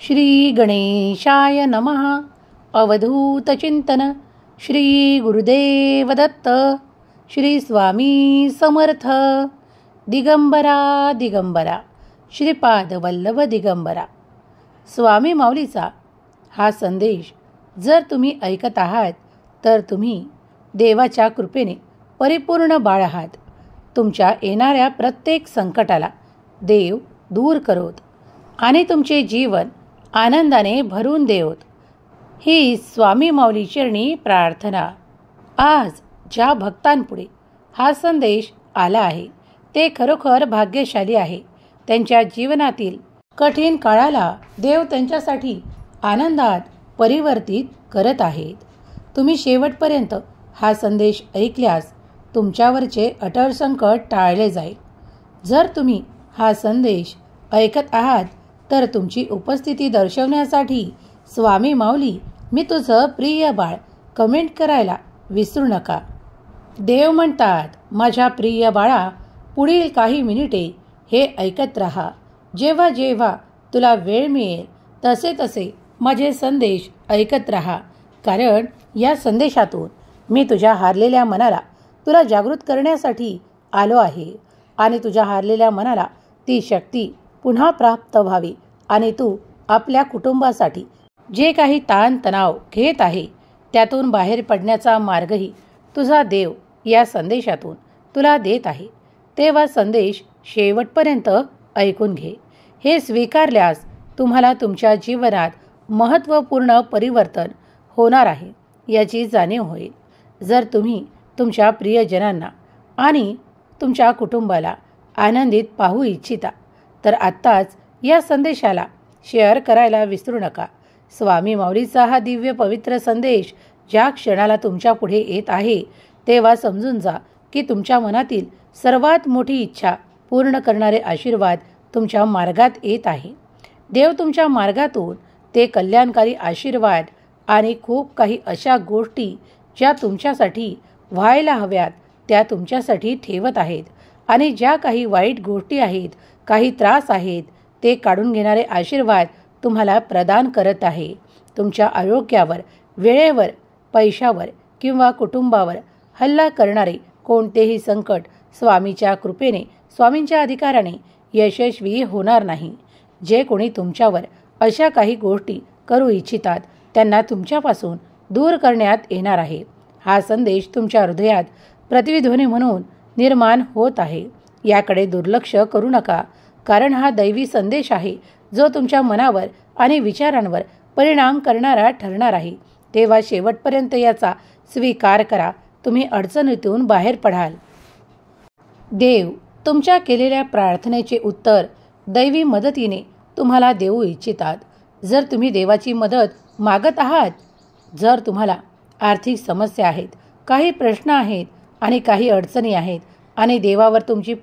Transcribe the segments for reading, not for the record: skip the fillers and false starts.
श्री गणेशाय नमः. अवधूत चिंतन. श्री गुरुदेव दत्त. श्री स्वामी समर्थ. दिगंबरा दिगंबरा श्रीपाद वल्लभ दिगंबरा. स्वामी माऊलीचा हा संदेश जर तुम्ही ऐकत आहात तर तुम्ही देवाच्या कृपेने परिपूर्ण बाळ आहात. तुमच्या येणाऱ्या प्रत्येक संकटाला देव दूर करोत आणि तुमचे जीवन आनंदाने भरून देवोत. ही स्वामी माऊली चरणी प्रार्थना. आज ज्या भक्तांपुढे हा संदेश आला आहे ते खरोखर भाग्यशाली आहे. त्यांच्या जीवनातील कठीण काळाला देव त्यांच्यासाठी आनंदात परिवर्तित करत आहेत. तुम्ही शेवटपर्यंत हा संदेश ऐकल्यास तुमच्यावरचे अटळ संकट टाळले जाईल. जर तुम्ही हा संदेश ऐकत आहात तर तुमची उपस्थिती दर्शवण्यासाठी स्वामी माऊली मी तुझं प्रिय बाळ कमेंट करायला विसरू नका. देव म्हणतात, माझ्या प्रिय बाळा, पुढील काही मिनिटे हे ऐकत राहा. जेव्हा जेव्हा तुला वेळ मिळेल तसे तसे माझे संदेश ऐकत राहा. कारण या संदेशातून मी तुझ्या हारलेल्या मनाला तुला जागृत करण्यासाठी आलो आहे आणि तुझ्या हारलेल्या मनाला ती शक्ती पुन्हा प्राप्त व्हावी आणि तू आपल्या कुटुंबासाठी जे काही ताणतणाव घेत आहे त्यातून बाहेर पडण्याचा मार्गही तुझा देव या संदेशातून तुला देत आहे. तेव्हा संदेश शेवटपर्यंत ऐकून घे. हे स्वीकारल्यास तुम्हाला तुमच्या जीवनात महत्त्वपूर्ण परिवर्तन होणार आहे याची जाणीव होईल. जर तुम्ही तुमच्या प्रियजनांना आणि तुमच्या कुटुंबाला आनंदित पाहू इच्छिता तर आत्ताच या संदेशाला शेअर करायला विसरू नका. स्वामी माऊलीचा हा दिव्य पवित्र संदेश ज्या क्षणाला तुमच्या पुढे येत आहे तेव्हा समजून जा की तुमच्या मनातील सर्वात मोठी इच्छा पूर्ण करणारे आशीर्वाद तुमच्या मार्गात येत आहे. देव तुमच्या मार्गातून ते कल्याणकारी आशीर्वाद आणि खूप काही अशा गोष्टी ज्या तुमच्यासाठी व्हायला हव्यात त्या तुमच्यासाठी ठेवत आहेत आणि ज्या काही वाईट गोष्टी आहेत, काही त्रास आहेत ते काढून घेणारे आशीर्वाद तुम्हाला प्रदान करत आहे. तुमच्या आरोग्यावर, वेळेवर, पैशावर किंवा कुटुंबावर हल्ला करणारे कोणतेही संकट स्वामीच्या कृपेने, स्वामींच्या अधिकाराने यशस्वी होणार नाही. जे कोणी तुमच्यावर अशा काही गोष्टी करू इच्छितात त्यांना तुमच्यापासून दूर करण्यात येणार आहे. हा संदेश तुमच्या हृदयात प्रतिध्वनी म्हणून निर्माण होत आहे. याकडे दुर्लक्ष करू नका, कारण हा दैवी संदेश आहे जो तुमच्या मनावर आणि विचारांवर परिणाम करणारा ठरणार आहे. तेव्हा शेवटपर्यंत याचा स्वीकार करा. तुम्ही अडचणीतून बाहेर पडाल. देव तुमच्या केलेल्या प्रार्थनेचे उत्तर दैवी मदतीने तुम्हाला देऊ इच्छितात. जर तुम्ही देवाची मदत मागत आहात, जर तुम्हाला आर्थिक समस्या आहेत, काही प्रश्न आहेत आणि काही अडचणी आहेत आणि देवावर तुमची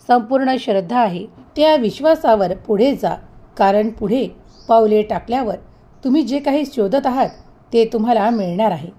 संपूर्ण श्रद्धा आहे, त्या विश्वासावर पुढे जा. कारण पुढे पावले टाकल्यावर तुम्ही जे काही शोधत आहात ते तुम्हाला मिळणार आहे.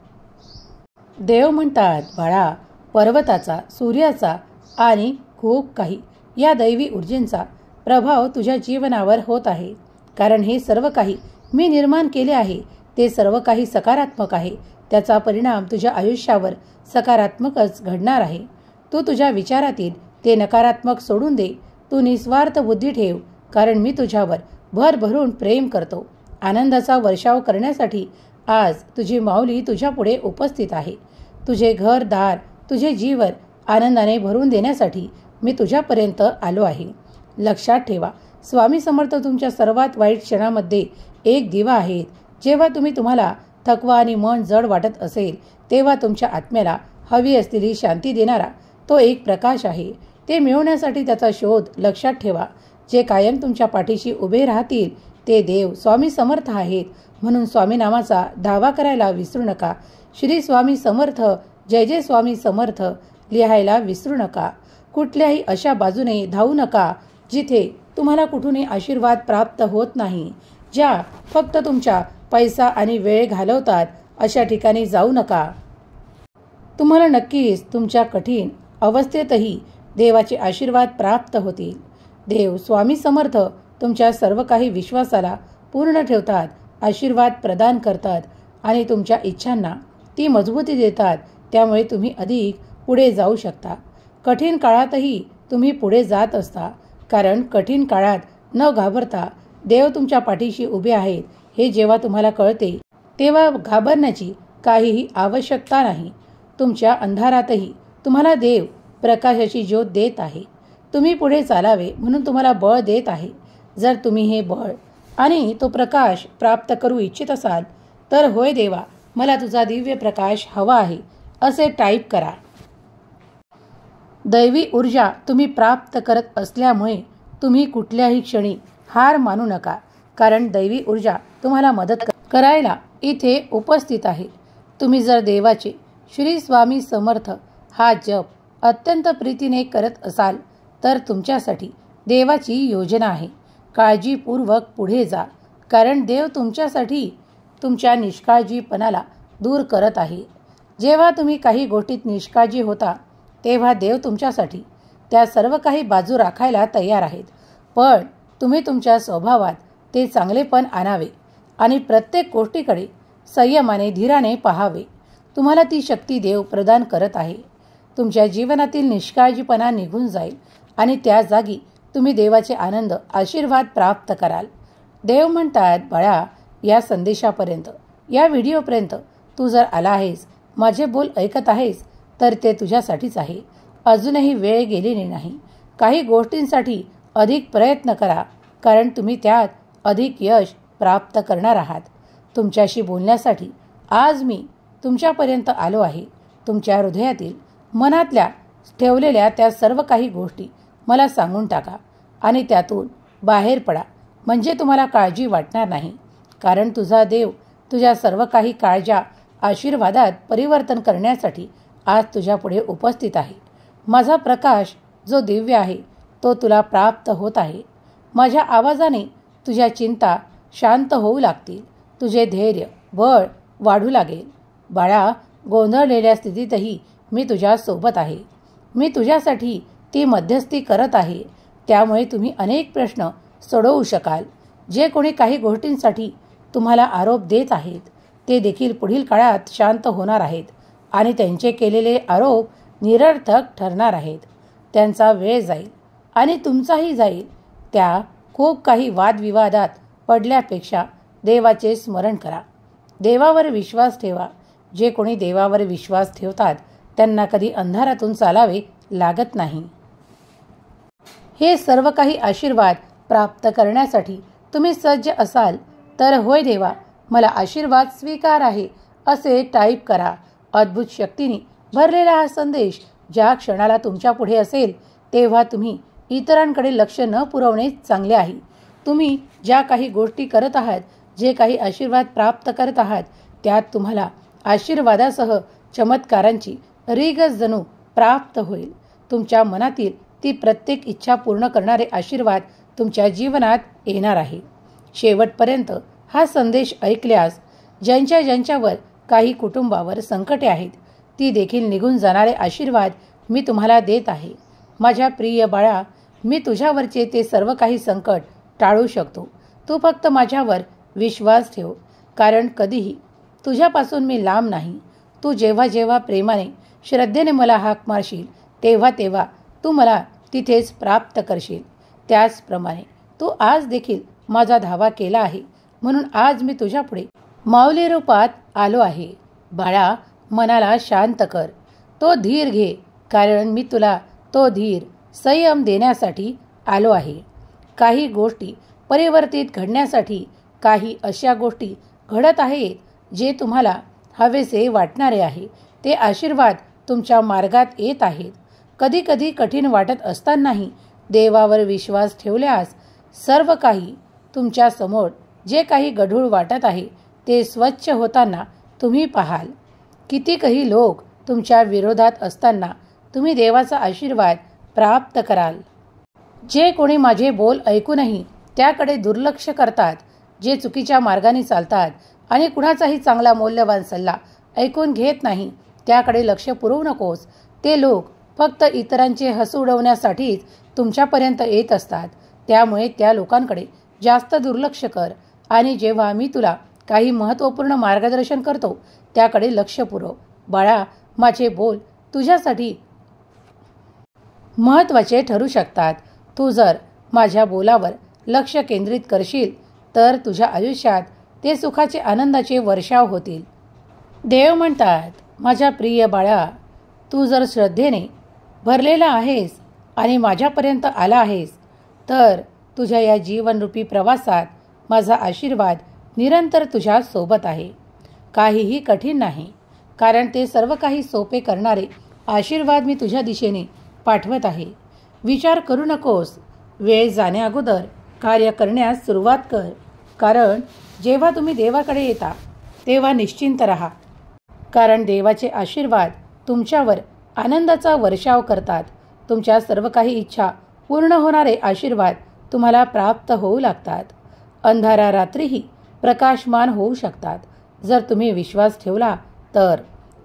देव म्हणतात, बाळा, पर्वताचा, सूर्याचा आणि खूप काही या दैवी ऊर्जेचा प्रभाव तुझ्या जीवनावर होत आहे. कारण हे सर्व काही मी निर्माण केले आहे ते सर्व काही सकारात्मक आहे. त्याचा परिणाम तुझ्या आयुष्यावर सकारात्मकच घडणार आहे. तू तुझ्या विचारातील ते नकारात्मक सोडून दे. तू निस्वार्थ बुद्धी ठेव, कारण मी तुझ्यावर भरभरून प्रेम करतो. आनंदाचा वर्षाव करण्यासाठी आज तुझी माऊली तुझ्या पुढे उपस्थित आहे. तुझे घरदार, तुझे जीवन आनंदाने भरून देण्यासाठी मी तुझ्यापर्यंत आलो आहे. लक्षात ठेवा, स्वामी समर्थ तुमच्या सर्वात वाईट क्षणामध्ये एक दिवा आहेत. जेव्हा तुम्हाला थकवा आणि मन जड वाटत असेल तेव्हा तुमच्या आत्म्याला हवी असलेली शांती देणारा तो एक प्रकाश आहे. ते मिळवण्यासाठी त्याचा शोध लक्षात ठेवा. जे कायम तुमच्या पाठीशी उभे राहतील ते देव स्वामी समर्थ आहेत. म्हणून स्वामी नामाचा दावा करायला विसरू नका. श्री स्वामी समर्थ, जय जय स्वामी समर्थ लिहायला विसरू नका. कुठल्याही अशा बाजूने धावू नका जिथे तुम्हाला कुठूनही आशीर्वाद प्राप्त होत नाही. ज्या फक्त तुमच्या पैसा आणि वेळ घालवतात अशा ठिकाणी जाऊ नका. तुम्हाला नक्कीच तुमच्या कठीण अवस्थेतही देवाचे आशीर्वाद प्राप्त होतील. देव स्वामी समर्थ तुमच्या सर्व काही विश्वासाला पूर्ण ठेवतात, आशीर्वाद प्रदान करतात आणि तुमच्या इच्छांना ती मजबूती देतात. त्यामुळे तुम्ही अधिक पुढे जाऊ शकता. कठीण काळातही तुम्ही पुढे जात असता, कारण कठीण काळात न घाबरता देव तुमच्या पाठीशी उभे आहेत हे जेव्हा तुम्हाला कळते तेव्हा घाबरण्याची काहीही आवश्यकता नाही. तुमच्या अंधारातही तुम्हाला देव प्रकाशाची ज्योत देत आहे. तुम्ही पुढे चालावे म्हणून तुम्हाला बळ देत आहे. जर तुम्ही हे बळ आणि तो प्रकाश प्राप्त करू इच्छित असाल तर होय देवा, मला तुझा दिव्य प्रकाश हवा आहे असे टाईप करा. दैवी ऊर्जा तुम्ही प्राप्त करत असल्यामुळे तुम्ही कुठल्याही क्षणी हार मानू नका, कारण दैवी ऊर्जा तुम्हाला मदत करायला इथे उपस्थित आहे. तुम्ही जर देवाचे श्री स्वामी समर्थ हा जप अत्यंत प्रीतीने करत असाल तर तुमच्यासाठी देवाची योजना आहे. काळजीपूर्वक पुढे जा, कारण देव तुमच्यासाठी तुमच्या निष्काळजीपणाला दूर करत आहे. जेव्हा तुम्ही काही गोष्टीत निष्काळजी होता तेव्हा देव तुमच्यासाठी त्या सर्व काही बाजू राखायला तयार आहेत. पण तुम्ही तुमच्या स्वभावात ते चांगलेपण आणावे आणि प्रत्येक गोष्टीकडे संयमाने धीराने पाहावे. तुम्हाला ती शक्ती देव प्रदान करत आहे. तुमच्या जीवनातील निष्काळजीपणा निघून जाईल आणि त्या जागी तुम्ही देवाचे आनंद आशीर्वाद प्राप्त कराल. देव म्हणतात, बाळा, या संदेशापर्यंत, या व्हिडिओपर्यंत तू जर आला आहेस, माझे बोल ऐकत आहेस, तर ते तुझ्यासाठीच आहे. अजूनही वेळ गेलेली नाही. काही गोष्टींसाठी अधिक प्रयत्न करा, कारण तुम्ही त्यात अधिक यश प्राप्त करणार आहात. तुमच्याशी बोलण्यासाठी आज मी तुमच्यापर्यंत आलो आहे. तुमच्या हृदयातील मनातल्या ठेवलेल्या त्या सर्व काही गोष्टी मला सांगून टाका आणि त्यातून बाहेर पडा, म्हणजे तुम्हाला काळजी वाटणार नाही. कारण तुझा देव तुझ्या सर्व काही काळज्या आशीर्वादात परिवर्तन करण्यासाठी आज तुझ्या पुढे उपस्थित आहे. माझा प्रकाश जो दिव्य आहे तो तुला प्राप्त होत आहे. माझ्या आवाजाने तुझ्या चिंता शांत होऊ लागतील. तुझे धैर्य बळ वाढू लागेल. बाळा, गोंधळलेल्या स्थितीतही मी तुझ्या सोबत आहे. मी तुझ्यासाठी ती मध्यस्थी करत आहे. त्यामुळे तुम्ही अनेक प्रश्न सोडवू शकाल. जे कोणी काही गोष्टींसाठी तुम्हाला आरोप देत आहेत ते देखील पुढील काळात शांत होणार आहेत आणि त्यांचे केलेले आरोप निरर्थक ठरणार आहेत. त्यांचा वेळ जाईल आणि तुमचाही जाईल. त्या खूप काही वादविवादात पडल्यापेक्षा देवाचे स्मरण करा. देवावर विश्वास ठेवा. जे कोणी देवावर विश्वास ठेवतात त्यांना कधी अंधारातून चालावे लागत नाही. हे सर्व काही आशीर्वाद प्राप्त करण्यासाठी तुम्ही सज्ज असाल तर होय देवा, मला आशीर्वाद स्वीकार आहे असे टाईप करा. अद्भुत शक्तीने भरलेला हा संदेश ज्या क्षणाला तुमच्या पुढे असेल तेव्हा तुम्ही इतरांकडे लक्ष न पुरवणे चांगले आहे. तुम्ही ज्या काही गोष्टी करत आहात, जे काही आशीर्वाद प्राप्त करत आहात, त्यात तुम्हाला आशीर्वादासह चमत्कारांची रीगच जणू प्राप्त होईल. तुमच्या मनातील ती प्रत्येक इच्छा पूर्ण करणारे आशीर्वाद तुमच्या जीवनात येणार आहे. शेवटपर्यंत हा संदेश ऐकल्यास ज्यांच्यावर काही कुटुंबावर संकटे आहेत ती देखील निघून जाणारे आशीर्वाद मी तुम्हाला देत आहे. माझ्या प्रिय बाळा, मी तुझ्यावरचे ते सर्व काही संकट टाळू शकतो. तू फक्त माझ्यावर विश्वास ठेव, कारण कधीही तुझ्यापासून मी लांब नाही. तू जेव्हा जेव्हा प्रेमाने श्रद्धेने मला हाक मारशील तेव्हा तू मला तिथेच प्राप्त करशील. त्याचप्रमाणे तू आज देखील माझा धावा केला आहे, म्हणून आज मी तुझ्या पुढे माऊली रूपात आलो आहे. बाळा, मनाला शांत कर. तो धीर घे, कारण मी तुला तो धीर संयम देण्यासाठी आलो आहे. काही गोष्टी परिवर्तित घडण्यासाठी काही अशा गोष्टी घडत आहेत जे तुम्हाला हवेसे वाटणारे आहे. ते आशीर्वाद तुमच्या मार्गात येत आहेत. कधी कधी कठीण वाटत असतानाही देवावर विश्वास ठेवल्यास सर्व काही तुमच्या समोर जे काही गढूळ वाटत आहे ते स्वच्छ होताना तुम्ही पाहाल. कितीकही लोक तुमच्या विरोधात असताना तुम्ही देवाचा आशीर्वाद प्राप्त कराल. जे कोणी माझे बोल ऐकूनही त्याकडे दुर्लक्ष करतात, जे चुकीच्या मार्गाने चालतात आणि कुणाचाही चांगला मौल्यवान सल्ला ऐकून घेत नाही, त्याकडे लक्ष पुरवू नकोस. ते लोक फक्त इतरांचे हसू उडवण्यासाठीच तुमच्यापर्यंत येत असतात. त्यामुळे त्या लोकांकडे जास्त दुर्लक्ष कर आणि जेव्हा मी तुला काही महत्त्वपूर्ण मार्गदर्शन करतो त्याकडे लक्ष पुरव. बाळा, माझे बोल तुझ्यासाठी महत्त्वाचे ठरू शकतात. तू जर माझ्या बोलावर लक्ष केंद्रित करशील तर तुझ्या आयुष्यात ते सुखाचे आनंदाचे वर्षाव होतील. देव म्हणतात, माझ्या प्रिय बाळा, तू जर श्रद्धेने भरलेला आहेस आणि माझ्यापर्यंत आला आहेस तर तुझ्या या जीवनरूपी प्रवासात माझा आशीर्वाद निरंतर तुझ्या सोबत आहे. काहीही कठीण नाही, कारण ते सर्व काही सोपे करणारे आशीर्वाद मी तुझ्या दिशेने पाठवत आहे. विचार करू नकोस. वेळ जाण्याअगोदर कार्य करण्यास सुरुवात कर, कारण जेव्हा तुम्ही देवाकडे येता तेव्हा निश्चिंत राहा, कारण देवाचे आशीर्वाद तुमच्यावर आनंदाचा वर्षाव करतात. तुमच्या सर्व काही इच्छा पूर्ण होणारे आशीर्वाद तुम्हाला प्राप्त होऊ लागतात. अंधारा रात्रीही प्रकाशमान होऊ शकतात जर तुम्ही विश्वास ठेवला तर.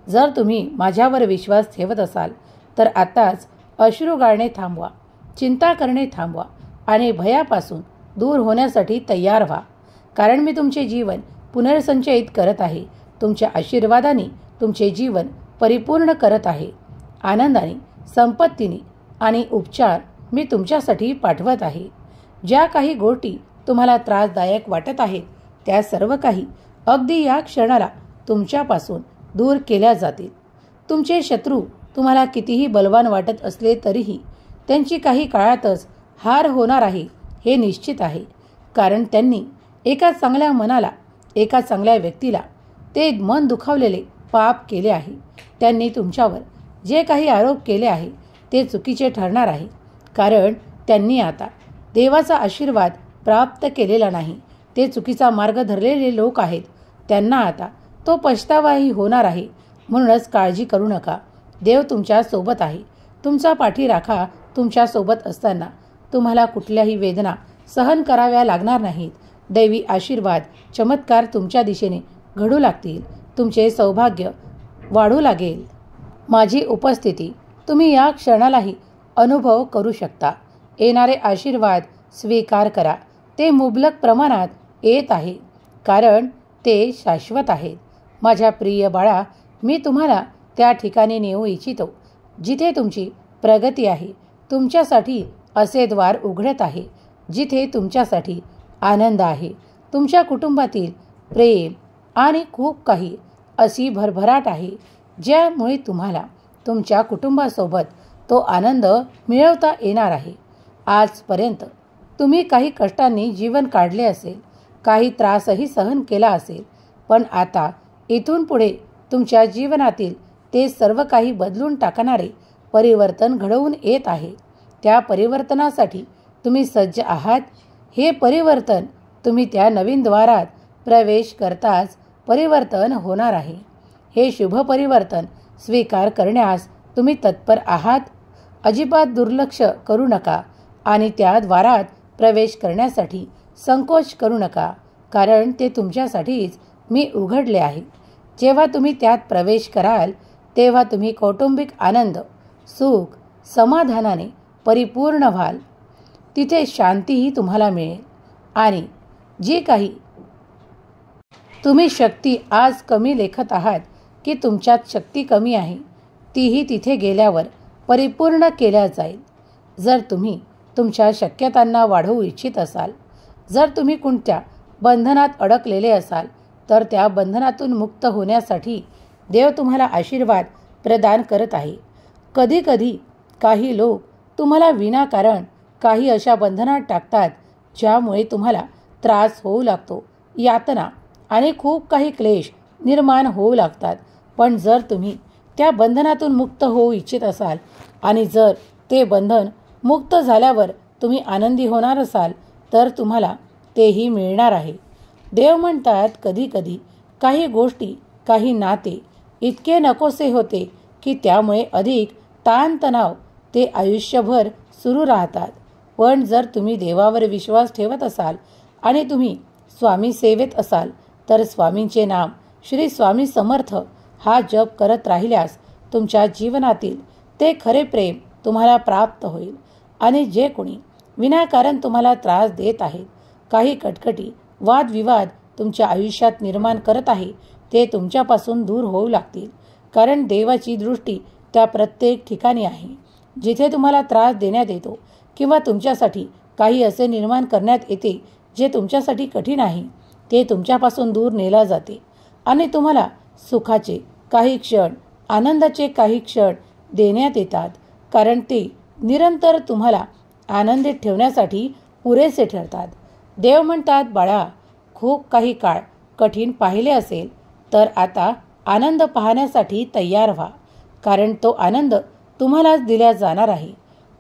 जर तुम्ही माझ्यावर विश्वास ठेवत असाल तर आताच अश्रू गाळणे थांबवा, चिंता करणे थांबवा आणि भयापासून दूर होण्यासाठी तयार व्हा, कारण मी तुमचे जीवन पुनर्संचयित करत आहे. तुमच्या आशीर्वादाने तुमचे जीवन परिपूर्ण करत आहे. आनंदाने, संपत्तीने आणि उपचार मी तुमच्यासाठी पाठवत आहे. ज्या काही गोष्टी तुम्हाला त्रासदायक वाटत आहेत त्या सर्व काही अगदी या क्षणाला तुमच्यापासून दूर केल्या जातील. तुमचे शत्रू तुम्हाला कितीही बलवान वाटत असले तरीही त्यांची काही काळातच हार होणार आहे हे निश्चित आहे, कारण त्यांनी एका चांगल्या मनाला, एका चांगल्या व्यक्तीला ते मन दुखावलेले पाप केले आहे. त्यांनी तुमच्यावर जे काही आरोप केले आहे ते चुकीचे ठरणार आहे, कारण त्यांनी आता देवाचा आशीर्वाद प्राप्त केलेला नाही. ते चुकीचा मार्ग धरलेले लोक आहेत. त्यांना आता तो पछतावाही होणार आहे. म्हणूनच काळजी करू नका. देव तुमच्या सोबत आहे. तुमचा पाठीराखा तुमच्या सोबत असताना तुम्हाला कुठल्याही वेदना सहन कराव्या लागणार नाहीत. दैवी आशीर्वाद, चमत्कार तुमच्या दिशेने घडू लागतील. तुमचे सौभाग्य वाढू लागेल. माझी उपस्थिती तुम्ही या क्षणालाही अनुभव करू शकता. येणारे आशीर्वाद स्वीकार करा. ते मुबलक प्रमाणात येत आहे, कारण ते शाश्वत आहेत. माझ्या प्रिय बाळा, मी तुम्हाला त्या ठिकाणी नेऊ इच्छितो जिथे तुमची प्रगती आहे. तुमच्यासाठी असे द्वार उघडत आहे जिथे तुमच्यासाठी आनंद आहे. तुमच्या कुटुंबातील प्रेम आणि खूप काही अशी भरभराट आहे ज्यामुळे तुम्हाला तुमच्या कुटुंबासोबत तो आनंद मिळवता येणार आहे. आजपर्यंत तुम्ही काही कष्टांनी जीवन काढले असेल, काही त्रासही सहन केला असेल, पण आता इथून पुढे तुमच्या जीवनातील ते सर्व काही बदलून टाकणारे परिवर्तन घडवून येत आहे. त्या परिवर्तनासाठी तुम्ही सज्ज आहात. हे परिवर्तन तुम्ही त्या नवीन द्वारात प्रवेश करताच परिवर्तन होणार आहे. हे शुभ परिवर्तन स्वीकार करण्यास तुम्ही तत्पर आहात. अजिबात दुर्लक्ष करू नका आणि त्या द्वारात प्रवेश करण्यासाठी संकोच करू नका, कारण ते तुमच्यासाठीच मी उघडले आहे. जेव्हा तुम्ही त्यात प्रवेश कराल तेव्हा तुम्ही कौटुंबिक आनंद, सुख, समाधानाने परिपूर्ण व्हाल. तिथे शांतीही तुम्हाला मिळेल आणि जी काही तुम्ही शक्ती आज कमी लेखत आहात की तुमच्यात शक्ती कमी आहे, तीही तिथे गेल्यावर परिपूर्ण केल्या जाईल. जर तुम्ही तुमच्या शक्यतांना वाढवू इच्छित असाल, जर तुम्ही कोणत्या बंधनात अडकलेले असाल, तर त्या बंधनातून मुक्त होण्यासाठी देव तुम्हाला आशीर्वाद प्रदान करत आहे. कधीकधी काही लोक तुम्हाला विनाकारण काही अशा बंधनात टाकतात ज्यामुळे तुम्हाला त्रास होऊ लागतो, यातना आणि खूप काही क्लेश निर्माण होऊ लागतात. पण जर तुम्ही त्या बंधनातून मुक्त होऊ इच्छित असाल आणि जर ते बंधन मुक्त झाल्यावर तुम्ही आनंदी होणार असाल तर तुम्हाला तेही मिळणार आहे. देव म्हणतात, कधीकधी काही गोष्टी, काही नाते इतके नकोसे होते की त्यामुळे अधिक ताणतणाव ते आयुष्यभर सुरू राहतात. पण जर तुम्ही देवावर विश्वास ठेवत असाल आणि तुम्ही स्वामी सेवेत असाल तर स्वामींचे नाम श्री स्वामी समर्थ हा जप करत राहिल्यास तुमच्या जीवनातील ते खरे प्रेम तुम्हाला प्राप्त होईल. आणि जे कोणी विनाकारण तुम्हाला त्रास देत आहेत, काही कटकटी वादविवाद तुमच्या आयुष्यात निर्माण करत आहे ते तुमच्यापासून दूर होऊ लागतील. कारण देवाची दृष्टी त्या प्रत्येक ठिकाणी आहे. जिथे तुम्हाला त्रास देण्यात येतो किंवा तुमच्यासाठी काही असे निर्माण करण्यात येते जे तुमच्यासाठी कठीण आहे, ते तुमच्यापासून दूर नेला जाते आणि तुम्हाला सुखाचे काही क्षण, आनंदाचे काही क्षण देण्यात येतात. कारण ते निरंतर तुम्हाला आनंदित ठेवण्यासाठी पुरेसे ठरतात. देव म्हणतात, बाळा, खूप काही काळ कठीण पाहिले असेल तर आता आनंद पाहण्यासाठी तयार व्हा. कारण तो आनंद तुम्हालाच दिला जाणार आहे.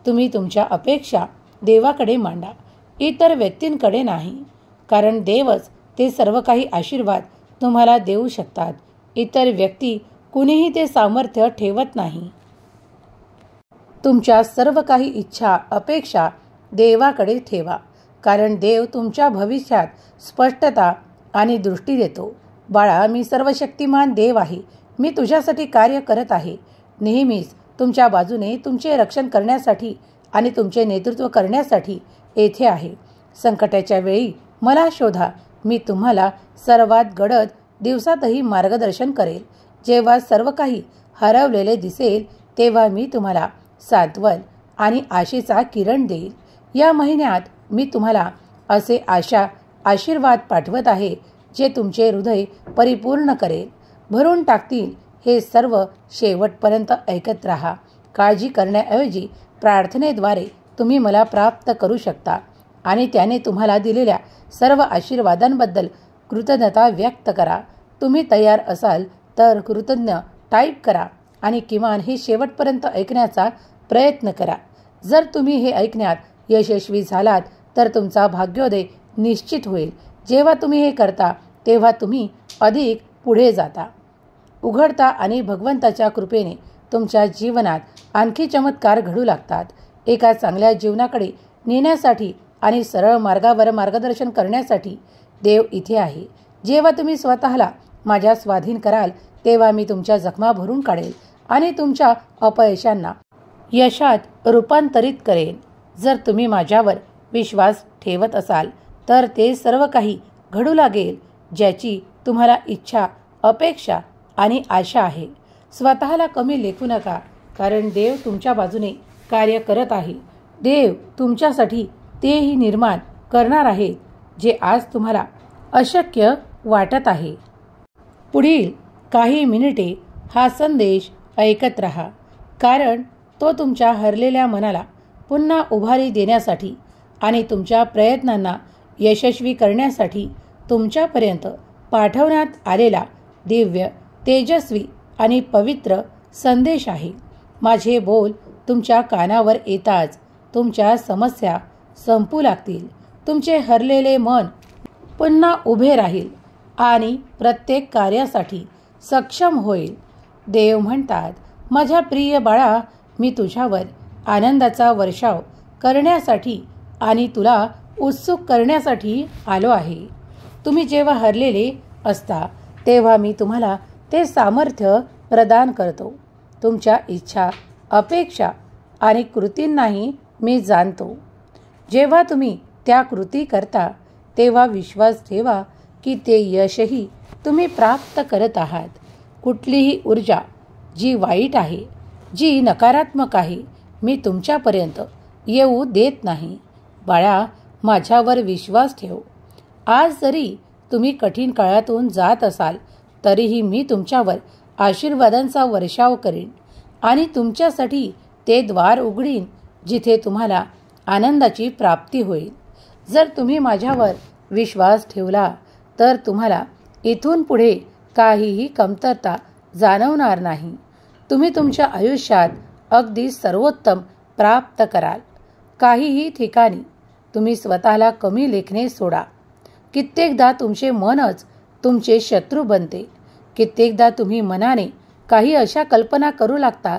तुम्ही तुमच्या अपेक्षा देवाकडे मांडा, इतर व्यक्तींकडे नाही. कारण देवच ते सर्व काही आशीर्वाद तुम्हाला देऊ शकतात. इतर व्यक्ती कुणीही ते सामर्थ्य ठेवत नाही. तुमच्या सर्व काही इच्छा, अपेक्षा देवाकडे ठेवा. कारण देव तुमच्या भविष्यात स्पष्टता आणि दृष्टी देतो. बाळा, मी सर्वशक्तिमान देव आहे. मी तुझ्यासाठी कार्य करत आहे. नेहमीच तुमच्या बाजूने तुमचे रक्षण करण्यासाठी आणि तुमचे नेतृत्व करण्यासाठी येथे आहे. संकटाच्या वेळी मला शोधा. मी तुम्हाला सर्वात गडद दिवसातही मार्गदर्शन करेल. जेव्हा सर्व काही हरवलेले दिसेल तेव्हा मी तुम्हाला सांत्वन आणि आशेचा किरण देईल. या महिन्यात मी तुम्हाला असे आशीर्वाद पाठवत आहे जे तुमचे हृदय परिपूर्ण करेल, भरून टाकतील. हे सर्व शेवटपर्यंत ऐकत राहा. काळजी करण्याऐवजी प्रार्थनेद्वारे तुम्ही मला प्राप्त करू शकता आणि त्याने तुम्हाला दिलेल्या सर्व आशीर्वादांबद्दल कृतज्ञता व्यक्त करा. तुम्ही तयार असाल तर कृतज्ञ टाईप करा आणि किमान हे शेवटपर्यंत ऐकण्याचा प्रयत्न करा. जर तुम्ही हे ऐकण्यात यशस्वी झालात तर तुमचा भाग्योदय निश्चित होईल. जेव्हा तुम्ही हे करता तेव्हा तुम्ही अधिक पुढे जाता, उघडता आणि भगवंताच्या कृपेने तुमच्या जीवनात आणखी चमत्कार घडू लागतात. एका चांगल्या जीवनाकडे नेण्यासाठी आणि सरळ मार्गावर मार्गदर्शन करण्यासाठी देव इथे आहे. जेव्हा तुम्ही स्वतःला माझ्या स्वाधीन कराल तेव्हा मी तुमच्या जखमा भरून काढेल आणि तुमच्या अपयशांना यशात रूपांतरित करेन. जर तुम्ही माझ्यावर विश्वास ठेवत असाल तर ते सर्व काही घडू लागेल ज्याची तुम्हाला इच्छा, अपेक्षा आणि आशा आहे. स्वतःला कमी लेखू नका, कारण देव तुमच्या बाजूने कार्य करत आहे. देव तुमच्यासाठी तेही निर्माण करणार आहे जे आज तुम्हाला अशक्य वाटत आहे. पुढील काही मिनिटे हा संदेश ऐकत राहा, कारण तो तुमच्या हरलेल्या मनाला पुन्हा उभारी देण्यासाठी आणि तुमच्या प्रयत्नांना यशस्वी करण्यासाठी तुमच्यापर्यंत पाठवण्यात आलेला दिव्य, तेजस्वी आणि पवित्र संदेश आहे. माझे बोल तुमच्या कानावर येताच तुमच्या समस्या संपू लागतील. तुमचे हरलेले मन पुन्हा उभे राहील आणि प्रत्येक कार्यासाठी सक्षम होईल. देव म्हणतात, माझ्या प्रिय बाळा, मी तुझ्यावर आनंदाचा वर्षाव करण्यासाठी आणि तुला उत्सुक करण्यासाठी आलो आहे. तुम्ही जेव्हा हरलेले असता तेव्हा मी तुम्हाला ते सामर्थ्य प्रदान करतो. तुमच्या इच्छा, अपेक्षा आणि कृतींनाही मी जाणतो. जेव्हा तुम्ही त्या कृती करता तेव्हा विश्वास ठेवा की ते यशही तुम्ही प्राप्त करत आहात. कुठलीही ऊर्जा जी वाईट आहे, जी नकारात्मक आहे, मी तुमच्यापर्यंत येऊ देत नाही. बाळा, माझ्यावर विश्वास ठेव. आज जरी तुम्ही कठीण काळातून जात असाल तरीही मी तुमच्यावर आशीर्वादांचा वर्षाव करीन आणि तुमच्यासाठी ते द्वार उघडीन जिथे तुम्हाला आनंदाची प्राप्ती होईल. जर तुम्ही माझ्यावर विश्वास ठेवला तर तुम्हाला इथून पुढे काहीही कमतरता जाणवणार नाही. तुम्ही तुमच्या आयुष्यात अगदी सर्वोत्तम प्राप्त कराल. काहीही ठिकाणी तुम्ही स्वतःला कमी लेखणे सोडा. कित्येकदा तुमचे मनच तुमचे शत्रू बनते. कित्येकदा तुम्ही मनाने काही अशा कल्पना करू लागता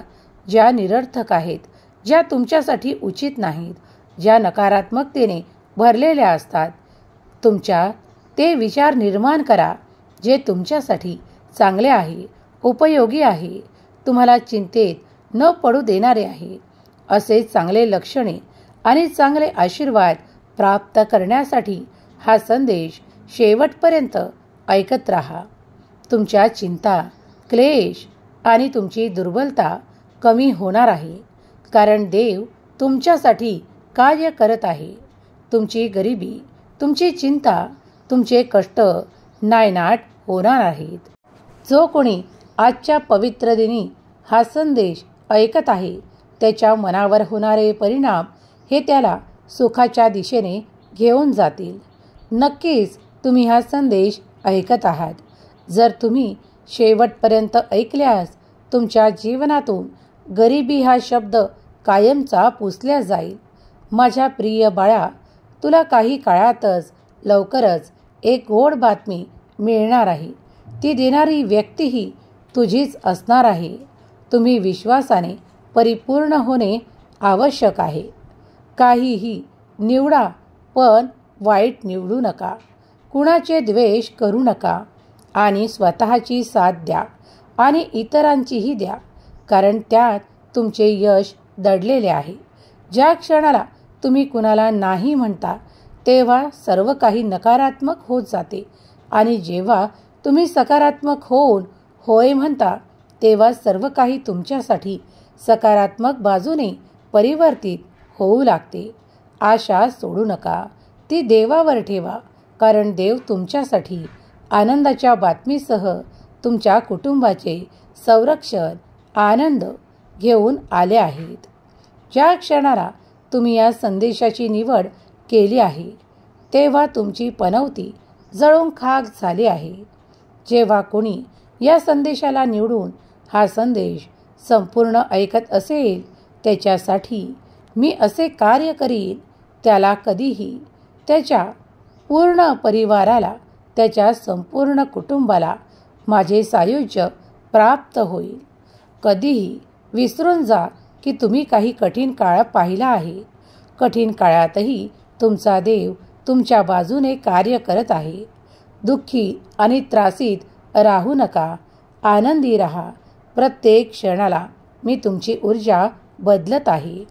ज्या निरर्थक आहेत, ज्या तुमच्यासाठी उचित नाहीत, ज्या नकारात्मकतेने भरलेल्या असतात. तुमच्या ते विचार निर्माण करा जे तुमच्यासाठी चांगले आहे, उपयोगी आहे, तुम्हाला चिंतेत न पडू देणारे आहे. असे चांगले लक्षणे आणि चांगले आशीर्वाद प्राप्त करण्यासाठी हा संदेश शेवटपर्यंत ऐकत राहा. तुमच्या चिंता, क्लेश आणि तुमची दुर्बलता कमी होणार आहे, कारण देव तुमच्यासाठी कार्य करत आहे. तुमची गरिबी, तुमची चिंता, तुमचे कष्ट नायनाट होणार आहेत. जो कोणी आजच्या पवित्र दिनी हा संदेश ऐकत आहे, त्याच्या मनावर होणारे परिणाम हे त्याला सुखाच्या दिशेने घेऊन जातील. नक्कीच तुम्ही हा संदेश ऐकत आहात. जर तुम्ही शेवटपर्यंत ऐकल्यास तुमच्या जीवनातून गरिबी हा शब्द कायमचा पुसल्या जाईल. माझ्या प्रिय बाळा, तुला काही काळातच लवकरच एक गोड बातमी मिळणार आहे. ती देणारी व्यक्तीही तुझीच असणार आहे. तुम्ही विश्वासाने परिपूर्ण होणे आवश्यक आहे. काहीही निवडा, पण वाईट निवडू नका. कुणाचे द्वेष करू नका आणि स्वतःची साथ द्या आणि इतरांचीही द्या, कारण त्यात तुमचे यश दडलेले आहे. ज्या क्षणाला तुम्ही कुणाला नाही म्हणता, तेव्हा सर्व काही नकारात्मक होत जाते, आणि जेव्हा तुम्ही सकारात्मक होऊन होय म्हणता, तेव्हा सर्व काही तुमच्यासाठी सकारात्मक बाजूने परिवर्तित होऊ लागते. आशा सोडू नका, ती देवावर ठेवा, कारण देव तुमच्यासाठी आनंदाच्या बातमीसह तुमच्या कुटुंबाचे संरक्षण, आनंद घेऊन आले आहेत. ज्या क्षणाला तुम्ही या संदेशाची निवड केली आहे, तेव्हा तुमची पनौती जळून खाक झाली आहे. जेव्हा कोणी या संदेशाला निवडून हा संदेश संपूर्ण ऐकत असेल, त्याच्यासाठी मी असे कार्य करीन, त्याला कधीही, त्याच्या पूर्ण परिवाराला, त्याच्या संपूर्ण कुटुंबाला माझे सायुज्य प्राप्त होईल. कधीही विसरून जा की तुम्ही काही कठीण काळ पाहिला आहे. कठीण काळातही तुमचा देव तुमच्या बाजूने कार्य करत आहे. दुःखी आणि त्रासीत राहू नका, आनंदी राहा. प्रत्येक क्षणाला मी तुमची ऊर्जा बदलत आहे.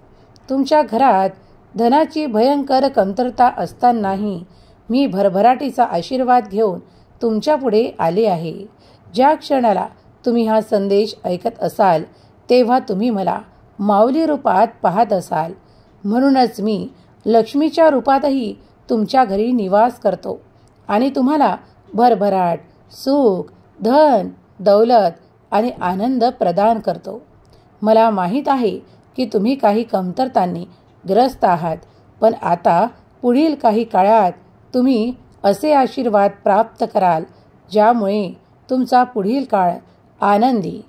तुमच्या घरात धनाची भयंकर कमतरता असतानाही मी भरभराटीचा आशीर्वाद घेऊन तुमच्या पुढे आले आहे. ज्या क्षणाला तुम्ही हा संदेश ऐकत असाल, तेव्हा तुम्ही मला माऊली रूपात पाहत असाल. म्हणूनच मी लक्ष्मीच्या रूपातही तुमच्या घरी निवास करतो आणि तुम्हाला भरभराट, सुख, धन, दौलत आणि आनंद प्रदान करतो. मला माहीत आहे की तुम्ही काही कमतरतांनी ग्रस्त आहात, पण आता पुढील काही काळात तुम्ही असे आशीर्वाद प्राप्त कराल, ज्यामुळे तुमचा पुढील काळ आनंदी,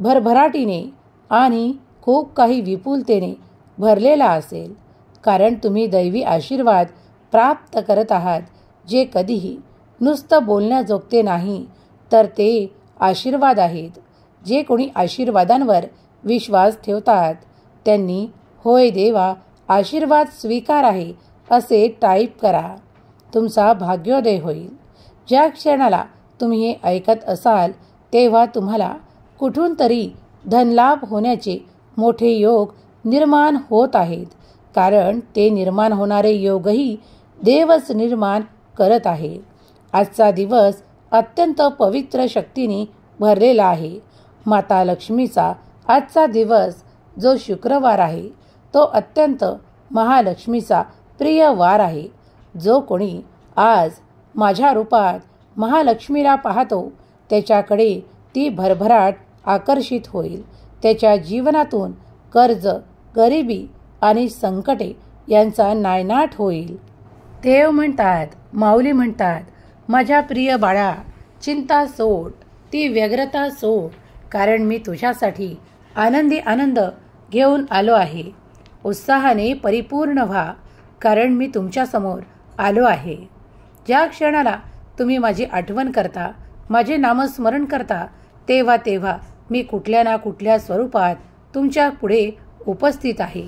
भरभराटीने आणि खूप काही विपुलतेने भरलेला असेल. कारण तुम्ही दैवी आशीर्वाद प्राप्त करत आहात, जे कधीही नुसतं बोलण्याजोगते नाही, तर ते आशीर्वाद आहेत. जे कोणी आशीर्वादांवर विश्वास ठेवतात, त्यांनी होय देवा, आशीर्वाद स्वीकार आहे असे टाईप करा. तुमचा भाग्योदय होईल. ज्या क्षणाला तुम्ही हे ऐकत असाल, तेव्हा तुम्हाला कुठून तरी धनलाभ होण्याचे मोठे योग निर्माण होत आहेत, कारण ते निर्माण होणारे योगही देवच निर्माण करत आहे. आजचा दिवस अत्यंत पवित्र शक्तीने भरलेला आहे. माता लक्ष्मीचा आजचा दिवस जो शुक्रवार आहे, तो अत्यंत महालक्ष्मीचा प्रिय वार आहे. जो कोणी आज माझ्या रूपात महालक्ष्मीला पाहतो, त्याच्याकडे ती भरभराट आकर्षित होईल. त्याच्या जीवनातून कर्ज, गरिबी आणि संकटे यांचा नायनाट होईल. देव म्हणतात, माऊली म्हणतात, माझ्या प्रिय बाळा, चिंता सोड, ती व्यग्रता सोड, कारण मी तुझ्यासाठी आनंदी आनंद घेऊन आलो आहे. उत्साहाने परिपूर्ण व्हा, कारण मी तुमच्यासमोर आलो आहे. ज्या क्षणाला तुम्ही माझी आठवण करता, माझे नामस्मरण करता, तेव्हा तेव्हा मी कुठल्या ना कुठल्या स्वरूपात तुमच्या पुढे उपस्थित आहे.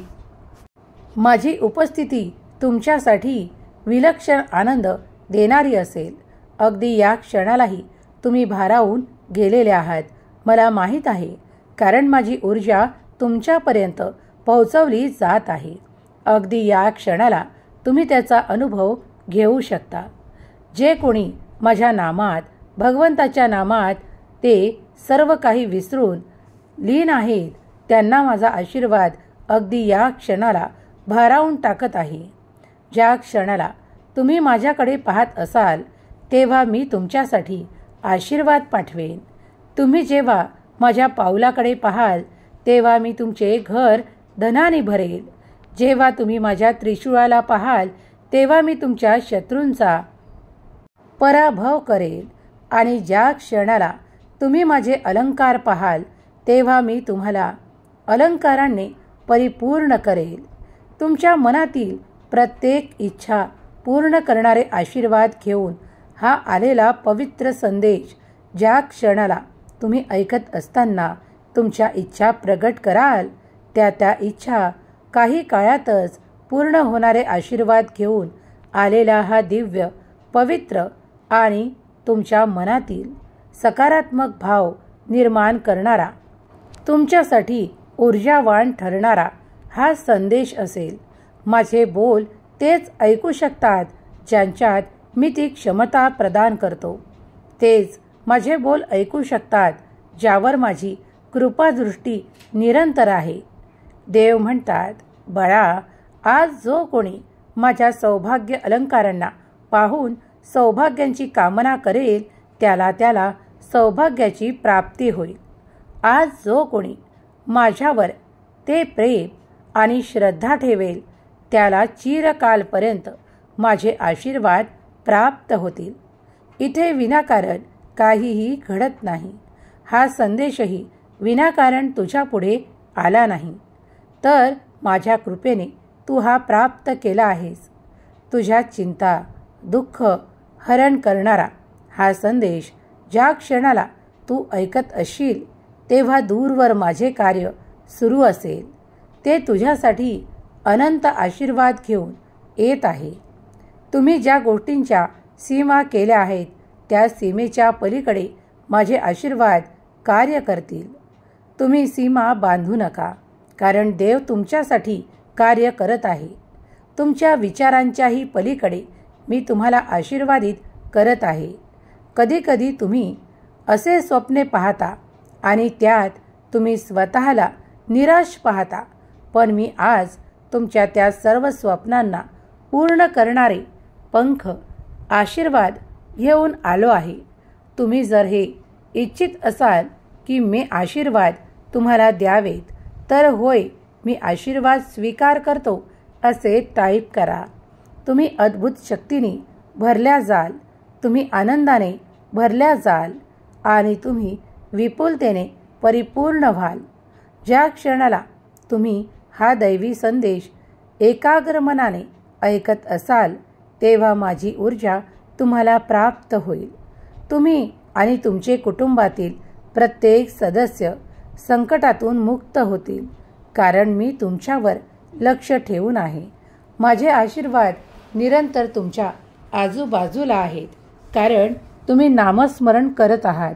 माझी उपस्थिती तुमच्यासाठी विलक्षण आनंद देणारी असेल. अगदी या क्षणालाही तुम्ही भारावून गेलेले आहात, मला माहीत आहे, कारण माझी ऊर्जा तुमच्यापर्यंत पोहोचवली जात आहे. अगदी या क्षणाला तुम्ही त्याचा अनुभव घेऊ शकता. जे कोणी माझ्या नामात, भगवंताच्या नामात ते सर्व काही विसरून लीन आहेत, त्यांना माझा आशीर्वाद अगदी या क्षणाला भारावून टाकत आहे. ज्या क्षणाला तुम्ही माझ्याकडे पाहत असाल तेव्हा मी तुमच्यासाठी आशीर्वाद पाठवेन. तुम्ही जेव्हा माझ्या पावलाकडे पाहाल तेव्हा मी तुमचे घर धनाने भरेल. जेव्हा तुम्ही माझ्या त्रिशूळाला पाहाल तेव्हा मी तुमच्या शत्रूंचा पराभव करेल. आणि ज्या क्षणाला तुम्ही माझे अलंकार पाहाल तेव्हा मी तुम्हाला अलंकारांनी परिपूर्ण करेल. तुमच्या मनातील प्रत्येक इच्छा पूर्ण करणारे आशीर्वाद घेऊन हा आलेला पवित्र संदेश ज्या क्षणाला तुम्ही ऐकत असताना तुमच्या इच्छा प्रगट कराल त्या इच्छा काही काळातच पूर्ण होणारे आशीर्वाद घेऊन आलेला हा दिव्य, पवित्र आणि तुमच्या मनातील सकारात्मक भाव निर्माण करणारा, तुमच्यासाठी ऊर्जावान ठरणारा हा संदेश असेल. माझे बोल तेच ऐकू शकतात ज्यांच्यात मी ती क्षमता प्रदान करतो. तेच माझे बोल ऐकू शकतात ज्यावर माझी कृपादृष्टी निरंतर आहे. देव म्हणतात, बाळा, आज जो कोणी माझ्या सौभाग्य अलंकारांना पाहून सौभाग्यांची कामना करेल त्याला सौभाग्याची प्राप्ती होईल. आज जो कोणी माझ्यावर ते प्रेम आणि श्रद्धा ठेवेल त्याला चिरकालपर्यंत माझे आशीर्वाद प्राप्त होतील. इथे विनाकारण काहीही घडत नाही. हा संदेशही विनाकारण तुझ्या पुढे आला नाही, तर माझ्या कृपेने तू हा प्राप्त केला आहेस. तुझ्या चिंता, दुःख हरण करणारा हा संदेश ज्या क्षणाला तू ऐकत असशील तेव्हा दूरवर माझे कार्य सुरू असेल. ते तुझ्यासाठी अनंत आशीर्वाद घेऊन येत आहे. तुम्ही ज्या गोष्टींच्या सीमा केल्या आहेत त्या सीमेच्या पलीकडे माझे आशीर्वाद कार्य करतील. तुम्ही सीमा बांधू नका, कारण देव तुमच्यासाठी कार्य करत आहे. तुमच्या विचारांच्याही पलीकडे मी तुम्हाला आशीर्वादित करत आहे. कधीकधी तुम्ही असे स्वप्ने पाहता आणि त्यात तुम्ही स्वतःला निराश पाहता, पण मी आज तुमच्या त्या सर्व स्वप्नांना पूर्ण करणारे पंख, आशीर्वाद घेऊन आलो आहे. तुम्ही जर हे इच्छित असाल की मी आशीर्वाद तुम्हाला द्यावेत, तर होय, मी आशीर्वाद स्वीकार करतो असे टाईप करा. तुम्ही अद्भुत शक्तीने भरल्या जाल, तुम्ही आनंदाने भरल्या जाल आणि तुम्ही विपुलतेने परिपूर्ण व्हाल. ज्या क्षणाला तुम्ही हा दैवी संदेश एकाग्र मनाने ऐकत असाल तेव्हा माझी ऊर्जा तुम्हाला प्राप्त होईल. तुम्ही आणि तुमचे कुटुंबातील प्रत्येक सदस्य संकटातून मुक्त होतील, कारण मी तुमच्यावर लक्ष ठेवून आहे. माझे आशीर्वाद निरंतर तुमच्या आजूबाजूला आहेत, कारण तुम्ही नामस्मरण करत आहात.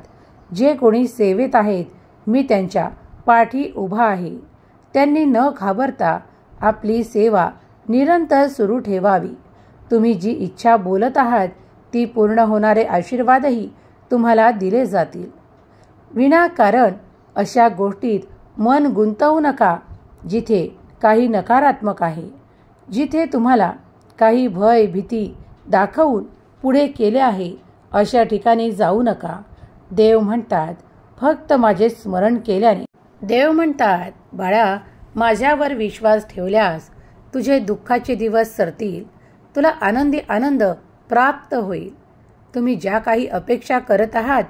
जे कोणी सेवेत आहेत मी त्यांच्या पाठी उभा आहे. त्यांनी न घाबरता आपली सेवा निरंतर सुरू ठेवावी. तुम्ही जी इच्छा बोलत आहात ती पूर्ण होणारे आशीर्वादही तुम्हाला दिले जातील. विनाकारण अशा गोष्टीत मन गुंतवू नका जिथे काही नकारात्मक आहे. जिथे तुम्हाला काही भय, भीती दाखवून पुढे केले आहे अशा ठिकाणी जाऊ नका. देव म्हणतात, फक्त माझे स्मरण केल्याने. देव म्हणतात, बाळा, माझ्यावर विश्वास ठेवल्यास तुझे दुःखाचे दिवस सरतील. तुला आनंदी आनंद प्राप्त होईल. तुम्ही ज्या काही अपेक्षा करत आहात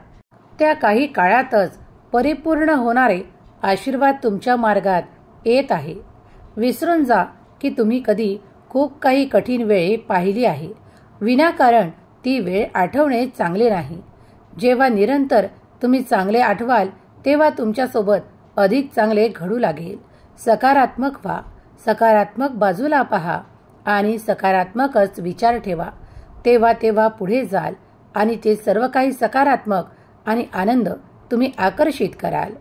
त्या काही काळातच परिपूर्ण होणारे आशीर्वाद तुमच्या मार्गात येत आहे. विसरून जा की तुम्ही कधी खूप काही कठीण वेळ पाहिली आहे. विनाकारण ती वेळ आठवणे चांगले नाही. जेव्हा निरंतर तुम्ही चांगले आठवाल तेव्हा तुमच्यासोबत अधिक चांगले घडू लागेल. सकारात्मक व्हा, सकारात्मक बाजूला पहा आणि सकारात्मकच विचार ठेवा. तेव्हा पुढे जाल आणि ते सर्व काही सकारात्मक आणि आनंद तुम्ही आकर्षित कराल.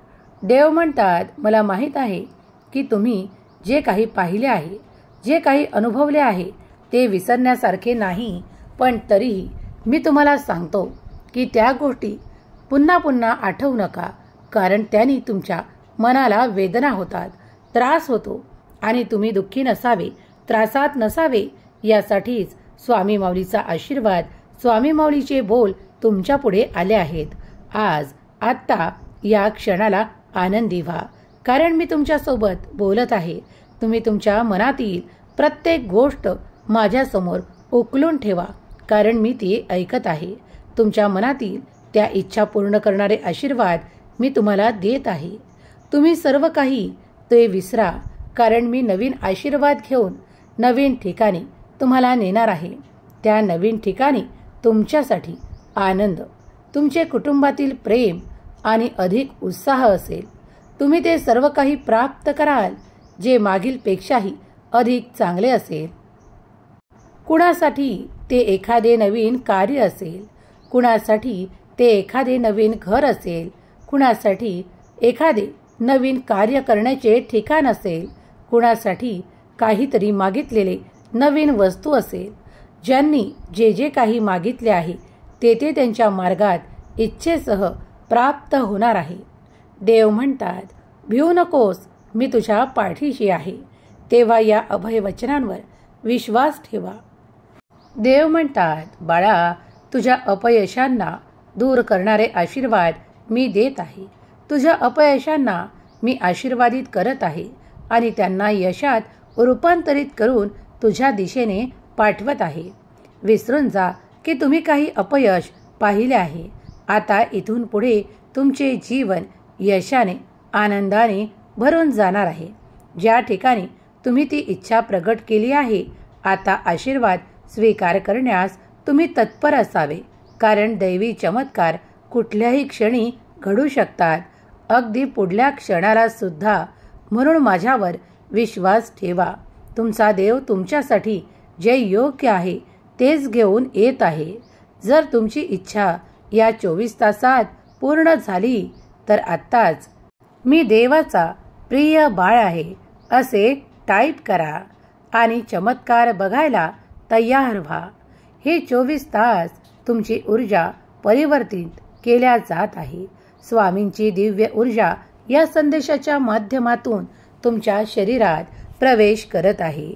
देव म्हणतात, मला माहीत आहे की तुम्ही जे काही पाहिले आहे, जे काही अनुभवले आहे ते विसरण्यासारखे नाही, पण तरीही मी तुम्हाला सांगतो की त्या गोष्टी पुन्हा पुन्हा आठवू नका, कारण त्यांनी तुमच्या मनाला वेदना होतात, त्रास होतो आणि तुम्ही दुःखी नसावे, त्रासात नसावे यासाठीच स्वामी माऊलीचा आशीर्वाद, स्वामी माऊलीचे बोल तुमच्या पुढे आले आहेत. आज आत्ता या क्षणाला आनंदी व्हा, कारण मी तुमच्यासोबत बोलत आहे. तुम्ही तुमच्या मनातील प्रत्येक गोष्ट माझ्यासमोर उकलून ठेवा, कारण मी ती ऐकत आहे. तुमच्या मनातील त्या इच्छा पूर्ण करणारे आशीर्वाद मी तुम्हाला देत आहे. तुम्ही सर्व काही ते विसरा, कारण मी नवीन आशीर्वाद घेऊन नवीन ठिकाणी तुम्हाला नेणार आहे. त्या नवीन ठिकाणी तुमच्यासाठी आनंद, तुमचे कुटुंबातील प्रेम आणि अधिक उत्साह असेल. तुम्ही ते सर्व काही प्राप्त कराल जे मागीलपेक्षाही अधिक चांगले असेल. कुणासाठी ते एखादे नवीन कार्य असेल, कुणासाठी ते एखादे नवीन घर असेल, कुणासाठी एखादे नवीन कार्य करण्याचे ठिकाण असेल, कुणासाठी काहीतरी मागितलेले नवीन वस्तू असेल. ज्यांनी जे जे काही मागितले आहे ते ते त्यांच्या मार्गात इच्छेसह प्राप्त होणार आहे. देव म्हणतात, भिवू नकोस, मी तुझ्या पाठीशी आहे. तेव्हा या अभय वचनांवर विश्वास ठेवा. देव म्हणतात, बाळा, तुझ्या अपयशांना दूर करणारे आशीर्वाद मी देत आहे. तुझ्या अपयशांना मी आशीर्वादित करत आहे आणि त्यांना यशात रूपांतरित करून तुझ्या दिशेने पाठवत आहे. विसरून जा की तुम्ही काही अपयश पाहिले आहे. आता इथून पुढे तुमचे जीवन यशाने, आनंदाने भरून जाणार आहे. ज्या ठिकाणी तुम्ही ती इच्छा प्रगट केली आहे, आता आशीर्वाद स्वीकार करण्यास तुम्ही तत्पर असावे, कारण दैवी चमत्कार कुठल्याही क्षणी घडू शकतात, अगदी पुढल्या क्षणाला सुद्धा. म्हणून माझ्यावर विश्वास ठेवा. तुमचा देव तुमच्यासाठी जे योग्य आहे तेच घेऊन येत आहे. जर तुमची इच्छा या 24 तासात पूर्ण झाली तर आत्ताच मी देवाचा प्रिय बाळ आहे असे टाईप करा आणि चमत्कार बघायला तयार व्हा. हे 24 तास तुमची ऊर्जा परिवर्तित केल्या जात आहे. स्वामींची दिव्य ऊर्जा या संदेशाच्या माध्यमातून तुमच्या शरीरात प्रवेश करत आहे.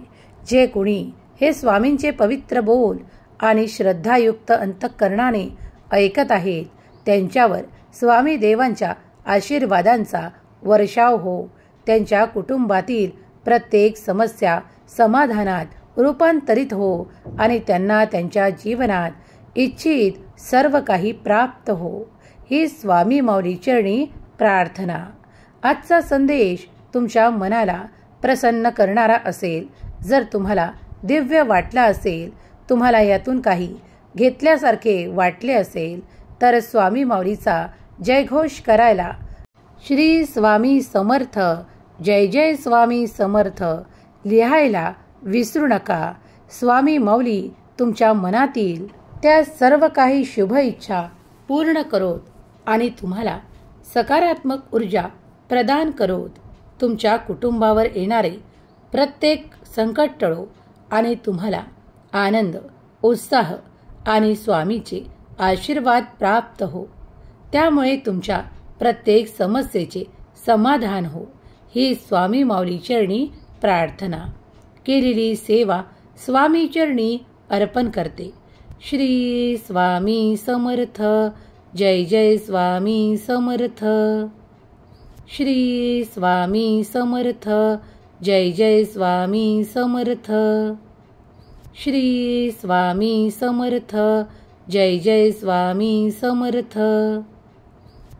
जे कोणी हे स्वामींचे पवित्र बोल आणि श्रद्धायुक्त अंतःकरणाने ऐकत आहेत, त्यांच्यावर स्वामी देवांच्या आशीर्वादांचा वर्षाव हो. त्यांच्या कुटुंबातील प्रत्येक समस्या समाधानात रूपांतरित हो आणि त्यांना त्यांच्या जीवनात इच्छित सर्व काही प्राप्त हो. ही स्वामी माऊली चरणी प्रार्थना. आजचा संदेश तुमच्या मनाला प्रसन्न करणारा असेल. जर तुम्हाला दिव्य वाटला असेल, तुम्हाला यातून काही घेतल्यासारखे वाटले असेल, तर स्वामी माऊलीचा जयघोष करायला श्री स्वामी समर्थ, जय जय स्वामी समर्थ लिहायला विसरू नका. स्वामी माऊली तुमच्या मनातील त्या सर्व काही शुभ इच्छा पूर्ण करोत आणि तुम्हाला सकारात्मक ऊर्जा प्रदान करोत. तुमच्या कुटुंबावर येणारे प्रत्येक संकट टळो आणि तुम्हाला आनंद, उत्साह आणि स्वामीचे आशीर्वाद प्राप्त हो. त्यामुळे तुमच्या प्रत्येक समस्येचे समाधान हो. ही स्वामी माऊली चरणी प्रार्थना. केलेली सेवा स्वामी चरणी अर्पण करते. श्री स्वामी समर्थ, जय जय स्वामी समर्थ. श्री स्वामी समर्थ, जय जय स्वामी समर्थ. श्री स्वामी समर्थ, जय जय स्वामी समर्थ.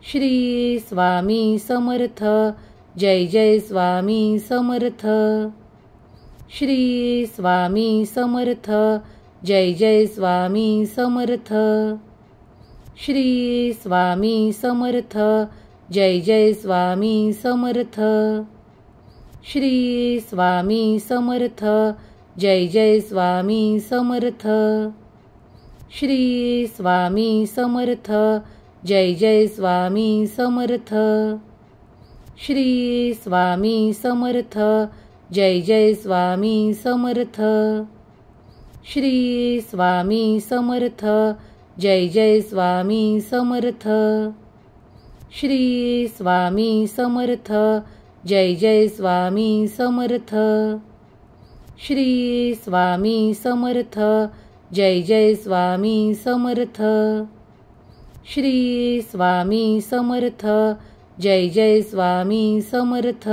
श्री स्वामी समर्थ, जय जय स्वामी समर्थ. श्री स्वामी समर्थ, जय जय स्वामी समर्थ. श्री स्वामी समर्थ, जय जय स्वामी समर्थ. श्री स्वामी समर्थ, जय जय स्वामी समर्थ. श्री स्वामी समर्थ, जय जय स्वामी समर्थ. श्री स्वामी समर्थ, जय जय स्वामी समर्थ. श्री स्वामी समर्थ, जय जय स्वामी समर्थ. श्री स्वामी समर्थ. जय जय स्वामी समर्थ. श्री स्वामी समर्थ. जय जय स्वामी समर्थ. श्री स्वामी समर्थ. जय जय स्वामी समर्थ.